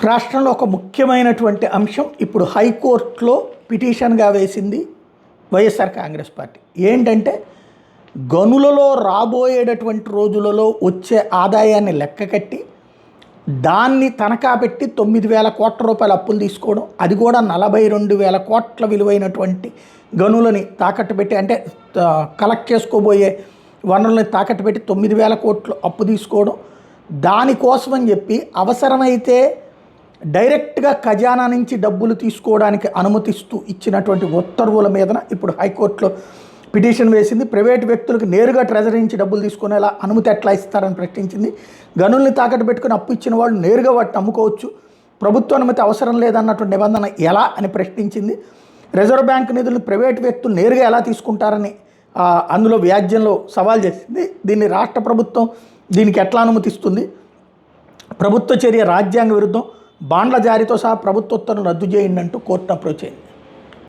రాష్ట్రంలో ఒక ముఖ్యమైనటువంటి అంశం ఇప్పుడు హైకోర్టులో పిటిషన్గా వేసింది వైఎస్ఆర్ కాంగ్రెస్ పార్టీ. ఏంటంటే గనులలో రాబోయేటటువంటి రోజులలో వచ్చే ఆదాయాన్ని లెక్కకట్టి దాన్ని తనఖా పెట్టి 9,000 కోట్ల రూపాయల అప్పులు తీసుకోవడం, అది కూడా 42,000 కోట్ల విలువైనటువంటి గనులని తాకట్టు పెట్టి, అంటే కలెక్ట్ చేసుకోబోయే వనరులని తాకట్టు పెట్టి 9,000 కోట్లు అప్పు తీసుకోవడం. దానికోసమని చెప్పి అవసరమైతే డైరెక్ట్గా ఖజానా నుంచి డబ్బులు తీసుకోవడానికి అనుమతిస్తూ ఇచ్చినటువంటి ఉత్తర్వుల మీదన ఇప్పుడు హైకోర్టులో పిటిషన్ వేసింది. ప్రైవేటు వ్యక్తులకు నేరుగా ట్రెజరీ నుంచి డబ్బులు తీసుకునేలా అనుమతి ఎట్లా ఇస్తారని ప్రశ్నించింది. గనుల్ని తాకట్టు పెట్టుకుని అప్పు ఇచ్చిన వాళ్ళు నేరుగా వాటిని అమ్ముకోవచ్చు, ప్రభుత్వ అనుమతి అవసరం లేదన్నటువంటి నిబంధన ఎలా అని ప్రశ్నించింది. రిజర్వ్ బ్యాంక్ నిధులను ప్రైవేటు వ్యక్తులు నేరుగా ఎలా తీసుకుంటారని అందులో వ్యాజ్యంలో సవాల్ చేసింది. దీన్ని రాష్ట్ర ప్రభుత్వం దీనికి ఎట్లా అనుమతిస్తుంది, ప్రభుత్వ చర్య రాజ్యాంగ విరుద్ధం, బాండ్ల జారీతో సహా ప్రభుత్వ ఉత్తర్వులను రద్దు చేయండి అంటూ కోర్టును అప్రోచ్ అయింది.